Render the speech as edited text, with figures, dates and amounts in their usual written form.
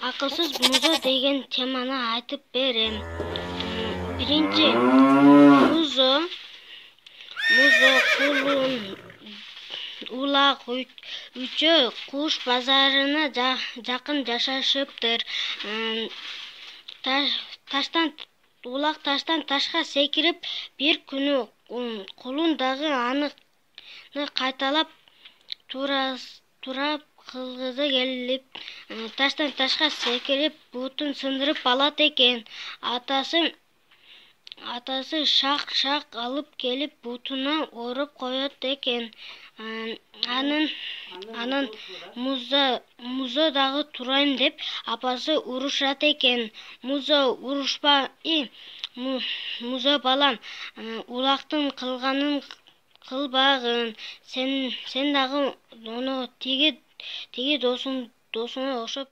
Акылсыз музо деген теманы айтып берем. Биринчи, музо кулун улак үчөө куш базарына жакын жашашыптыр. Улак таштан ташка секирип, бир күнү кулун дагы аны кайталап турап кылгысы келип, таштан ташка секирип, бутун сындырып алат экен. Атасы шак алып келип, бутуна ороп коет экен. Анан музо дагы турайм деп апасы урушат экен. Музо урушпай, музо балам, улактын кылганын кылбагын. Сен дагы ону тиги досуңа окшоп